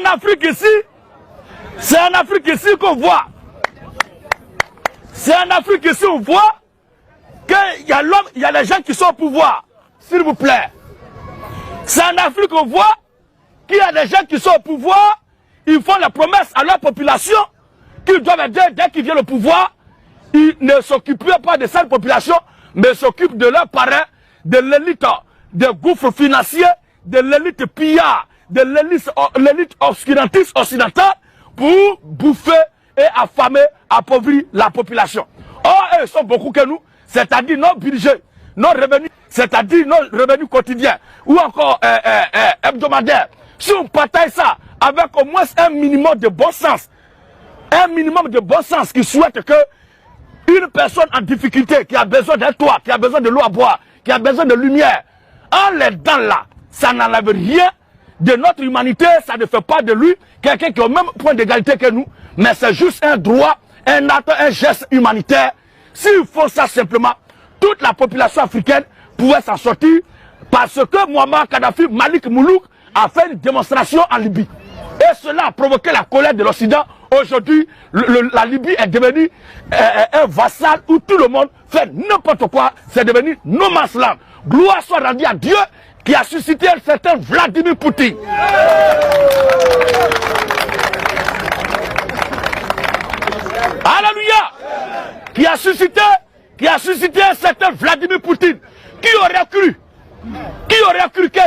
en Afrique ici qu'on voit. C'est en Afrique ici on voit qu'il y a l'homme, il y a les gens qui sont au pouvoir. S'il vous plaît. C'est en Afrique qu'on voit qu'il y a des gens qui sont au pouvoir, ils font la promesse à leur population qu'ils doivent aider dès qu'ils viennent au pouvoir. Ils ne s'occupent pas de cette population, mais s'occupent de leurs parents, de l'élite, des gouffres financiers, de l'élite pillard, de l'élite obscurantiste occidentale pour bouffer et affamer, appauvrir la population. Or, ils sont beaucoup que nous, c'est-à-dire nos budgets, nos revenus, c'est-à-dire nos revenus quotidiens ou encore hebdomadaires. Si on partage ça avec au moins un minimum de bon sens, qui souhaite que une personne en difficulté, qui a besoin d'un toit, qui a besoin de l'eau à boire, qui a besoin de lumière, en l'aidant là, ça n'enlève rien de notre humanité, ça ne fait pas de lui quelqu'un qui est au même point d'égalité que nous, mais c'est juste un droit, un acte, un geste humanitaire. S'il faut ça simplement, toute la population africaine pouvait s'en sortir parce que Muammar Kadhafi, Malik Moulouk a fait une démonstration en Libye. Et cela a provoqué la colère de l'Occident. Aujourd'hui, la Libye est devenue un vassal où tout le monde fait n'importe quoi. C'est devenu no man's land. Gloire soit rendue à Dieu qui a suscité un certain Vladimir Poutine. Alléluia. Qui a suscité un certain Vladimir Poutine. Qui aurait cru que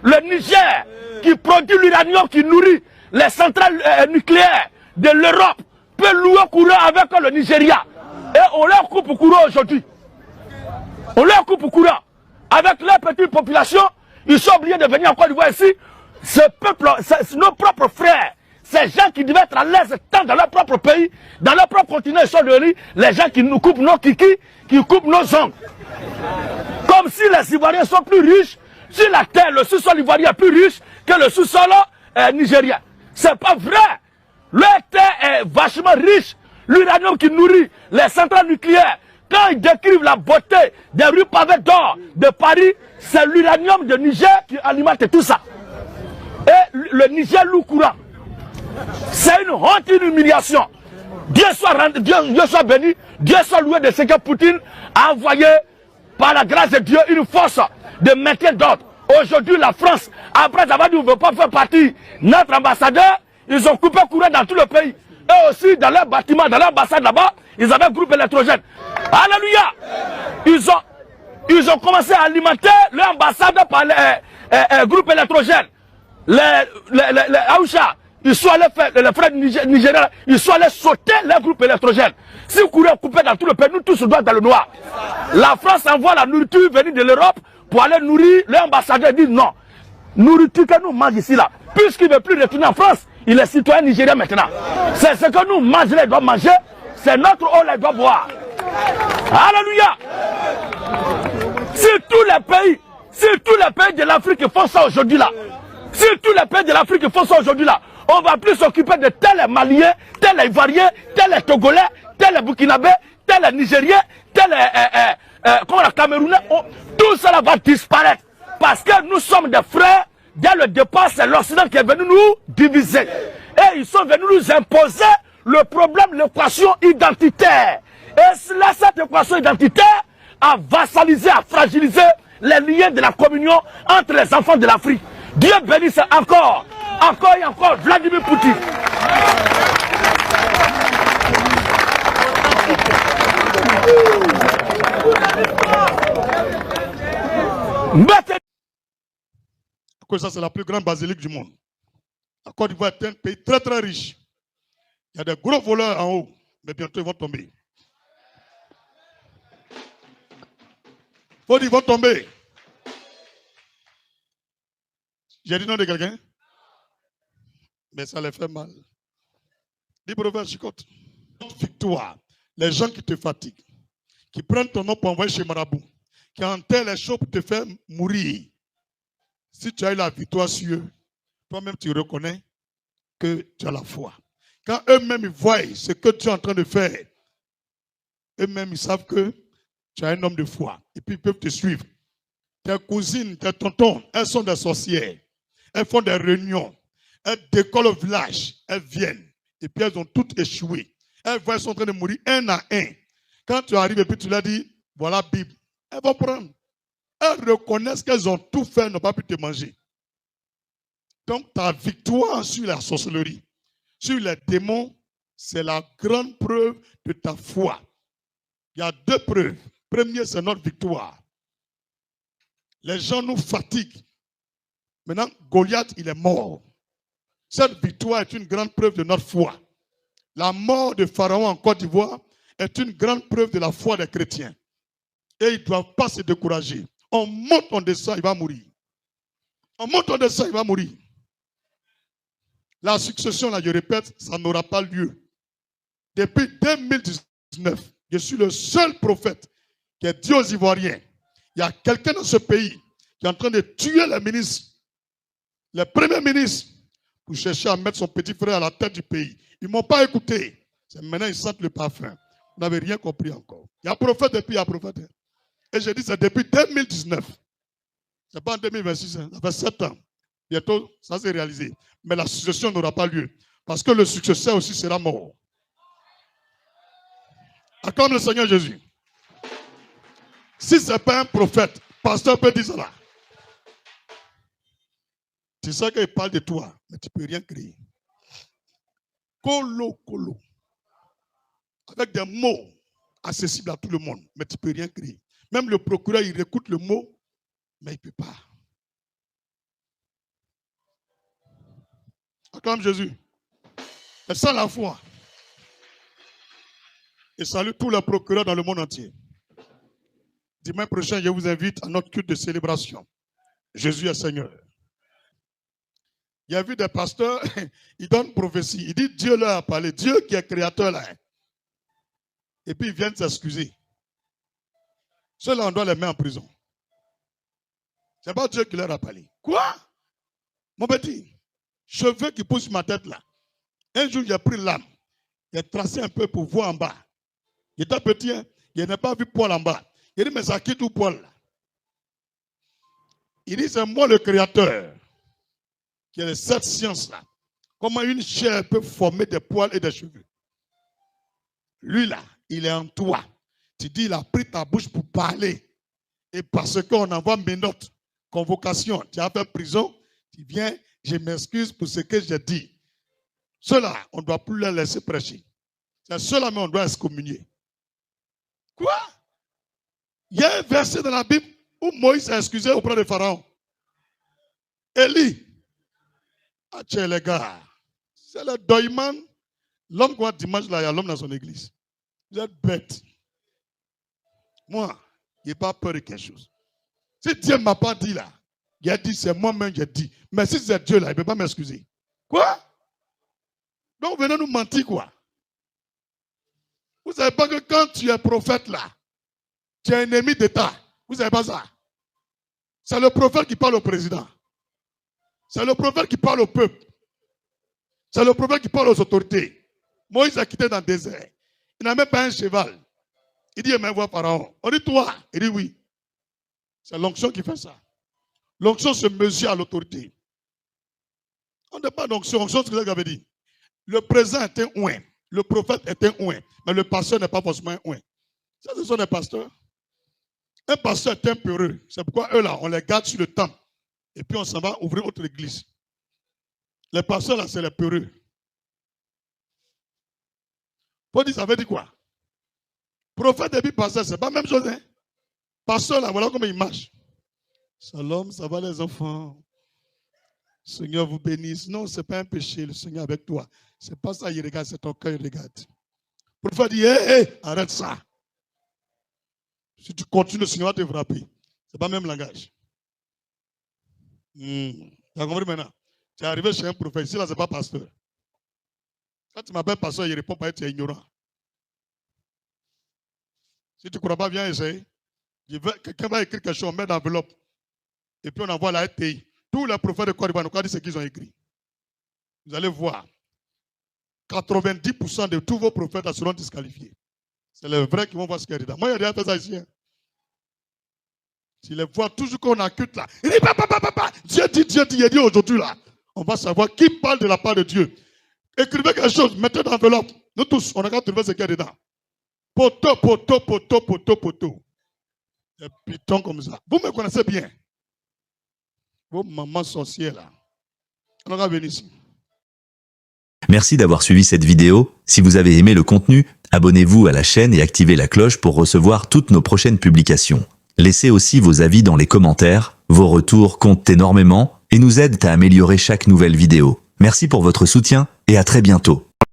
le Niger, qui produit l'uranium, qui nourrit les centrales nucléaires de l'Europe, peut louer courant avec le Nigeria. Et on leur coupe courant aujourd'hui. On leur coupe courant. Avec leur petite population, ils sont obligés de venir en Côte d'Ivoire ici. Ce peuple, nos propres frères, ces gens qui devaient être à l'aise tant dans leur propre pays, dans leur propre continent, ils sont devenus les gens qui nous coupent nos kikis, qui coupent nos ongles. Comme si les Ivoiriens sont plus riches, si la terre, le sous-sol ivoirien est plus riche que le sous-sol nigérien. C'est pas vrai. Leur terre est vachement riche. L'uranium qui nourrit les centrales nucléaires. Quand ils décrivent la beauté des rues pavées d'or de Paris, c'est l'uranium de Niger qui alimente tout ça. Et le Niger loue courant. C'est une honte, une humiliation. Dieu soit béni, Dieu soit loué de ce que Poutine a envoyé par la grâce de Dieu une force de maintien d'ordre. Aujourd'hui, la France, après avoir dit qu'on ne veut pas faire partie notre ambassadeur, ils ont coupé courant dans tout le pays. Et aussi dans leur bâtiment, dans leur ambassade là-bas, ils avaient un groupe électrogène. Alléluia. Ils ont commencé à alimenter leur ambassade par les groupes électrogènes. Les Aoucha, ils sont allés faire, les frères nigériens, ils sont allés sauter les groupes électrogènes. Si le courant est coupé dans tout le pays, nous tous on doit être dans le noir. La France envoie la nourriture venue de l'Europe pour aller nourrir les ambassadeurs. Ils disent non, nourriture que nous mangeons ici là, puisqu'il ne veut plus retourner en France, il est citoyen nigérien maintenant. C'est ce que nous mangeons, les doigts manger, c'est notre eau, les doigts boire. Alléluia. Si tous les pays de l'Afrique font ça aujourd'hui là, si tous les pays de l'Afrique font ça aujourd'hui là, on va plus s'occuper de tels Maliens, tels Ivoiriens, tels Togolais, tels Burkinabés, tels Nigériens, tels Camerounais. Tout cela va disparaître. Parce que nous sommes des frères. Dès le départ, c'est l'Occident qui est venu nous diviser. Et ils sont venus nous imposer le problème, l'équation identitaire. Et cette équation identitaire a vassalisé, a fragilisé les liens de la communion entre les enfants de l'Afrique. Dieu bénisse encore et encore Vladimir Poutine. Ça, c'est la plus grande basilique du monde. La Côte d'Ivoire est un pays très très riche. Il y a des gros voleurs en haut, mais bientôt ils vont tomber. Faut dire, ils vont tomber. J'ai dit non de quelqu'un? Mais ça les fait mal. Dis prophète Chicotte. Victoire. Les gens qui te fatiguent, qui prennent ton nom pour envoyer chez Marabout, qui enterrent les choses pour te faire mourir. Si tu as eu la victoire sur eux, toi-même tu reconnais que tu as la foi. Quand eux-mêmes voient ce que tu es en train de faire, eux-mêmes ils savent que tu es un homme de foi. Et puis ils peuvent te suivre. Tes cousines, tes tontons, elles sont des sorcières. Elles font des réunions. Elles décollent au village, elles viennent. Et puis elles ont toutes échoué. Elles voient qu'elles sont en train de mourir un à un. Quand tu arrives et puis tu leur dis, voilà Bible, elles vont prendre. Elles reconnaissent qu'elles ont tout fait, elles n'ont pas pu te manger. Donc ta victoire sur la sorcellerie, sur les démons, c'est la grande preuve de ta foi. Il y a deux preuves. Première, c'est notre victoire. Les gens nous fatiguent. Maintenant, Goliath, il est mort. Cette victoire est une grande preuve de notre foi. La mort de Pharaon en Côte d'Ivoire est une grande preuve de la foi des chrétiens. Et ils ne doivent pas se décourager. On monte, on descend, il va mourir. On monte, on descend, il va mourir. La succession, là, je répète, ça n'aura pas lieu. Depuis 2019, je suis le seul prophète qui est dit aux Ivoiriens. Il y a quelqu'un dans ce pays qui est en train de tuer les ministres, les premiers ministres, pour chercher à mettre son petit frère à la tête du pays. Ils ne m'ont pas écouté. Maintenant, ils sentent le parfum. Vous n'avez rien compris encore. Il y a prophète et puis il y a prophète. Et je dis, c'est depuis 2019. Ce n'est pas en 2026, ça fait 7 ans. Bientôt, ça s'est réalisé. Mais la succession n'aura pas lieu. Parce que le successeur aussi sera mort. Acclame le Seigneur Jésus. Si ce n'est pas un prophète, pasteur peut dire cela. Tu sais qu'il parle de toi, mais tu ne peux rien créer. Colo. Avec des mots accessibles à tout le monde, mais tu ne peux rien créer. Même le procureur, il écoute le mot, mais il ne peut pas. Acclame Jésus. C'est ça la foi. Et salue tous les procureurs dans le monde entier. Dimanche prochain, je vous invite à notre culte de célébration. Jésus est Seigneur. Il y a vu des pasteurs, ils donnent prophétie. Ils disent Dieu leur a parlé. Dieu qui est créateur là. Et puis ils viennent s'excuser. Ceux-là, on doit les mettre en prison. Ce n'est pas Dieu qui leur a parlé. Quoi? Mon petit, cheveux qui poussent sur ma tête là. Un jour, j'ai pris l'âme. J'ai tracé un peu pour voir en bas. Il était petit, hein? Il n'a pas vu poil en bas. Il dit, mais ça quitte où poil là? Il dit, c'est moi le créateur qui a cette science-là. Comment une chair peut former des poils et des cheveux? Lui là, il est en toi. Tu dis, il a pris ta bouche pour parler. Et parce qu'on envoie mes notes, convocation, tu as fait prison, tu viens, je m'excuse pour ce que j'ai dit. Ceux-là, on ne doit plus les laisser prêcher. C'est ceux-là, mais on doit excommunier. Quoi? Il y a un verset dans la Bible où Moïse s'est excusé auprès de Pharaon. Élie. Ah, tiens, les gars. C'est le doyman. L'homme quoi dimanche là, il y a l'homme dans son église. Vous êtes bêtes. Moi, je n'ai pas peur de quelque chose. Si Dieu ne m'a pas dit là, il a dit, c'est moi-même qui ai dit. Mais si c'est Dieu là, il ne peut pas m'excuser. Quoi? Donc, venez nous mentir quoi? Vous ne savez pas que quand tu es prophète là, tu es ennemi d'État. Vous ne savez pas ça? C'est le prophète qui parle au président. C'est le prophète qui parle au peuple. C'est le prophète qui parle aux autorités. Moïse a quitté dans le désert. Il n'a même pas un cheval. Il dit, mais voir Pharaon. On dit, toi. Il dit, oui. C'est l'onction qui fait ça. L'onction se mesure à l'autorité. On n'a pas d'onction. Onction, c'est ce que vous avez dit. Le président est un ouin. Le prophète est un ouin. Mais le pasteur n'est pas forcément un ouin. Ça, ce sont des pasteurs. Un pasteur est un peureux. C'est pourquoi eux, là, on les garde sur le temple. Et puis, on s'en va ouvrir autre église. Les pasteurs, là, c'est les peureux. Faut dire, ça veut dire quoi? Prophète et puis pasteur, c'est pas la même chose, hein? Pasteur, là, voilà comment il marche. Shalom, ça va les enfants? Seigneur vous bénisse. Non, ce n'est pas un péché, le Seigneur avec toi. Ce n'est pas ça, il regarde, c'est ton cœur, il regarde. Prophète dit, hé, arrête ça. Si tu continues, le Seigneur va te frapper. Ce n'est pas le même langage. Tu as compris maintenant? Tu es arrivé chez un prophète. Ici, là, ce n'est pas pasteur. Quand tu m'appelles pasteur, il répond pas, tu es ignorant. Si tu ne crois pas, viens essayer. Quelqu'un va écrire quelque chose, on met dans l'enveloppe. Et puis on envoie la RTI. Tous les prophètes de Côte d'Ivoire, nous disent ce qu'ils ont écrit. Vous allez voir. 90% de tous vos prophètes seront disqualifiés. C'est les vrais qui vont voir ce qu'il y a dedans. Moi, il y a déjà fait ça ici. Hein. Tu les vois toujours qu'on accute là. Il dit, papa, Dieu dit, il dit aujourd'hui là. On va savoir qui parle de la part de Dieu. Écrivez quelque chose, mettez dans l'enveloppe. Nous tous, on a qu'à trouver ce qu'il y a dedans. Poteau, poteau, poteau, poteau, poteau. Des pitons comme ça. Vous me connaissez bien. Vos mamans sorcières là. On va venir ici. Merci d'avoir suivi cette vidéo. Si vous avez aimé le contenu, abonnez-vous à la chaîne et activez la cloche pour recevoir toutes nos prochaines publications. Laissez aussi vos avis dans les commentaires. Vos retours comptent énormément et nous aident à améliorer chaque nouvelle vidéo. Merci pour votre soutien et à très bientôt.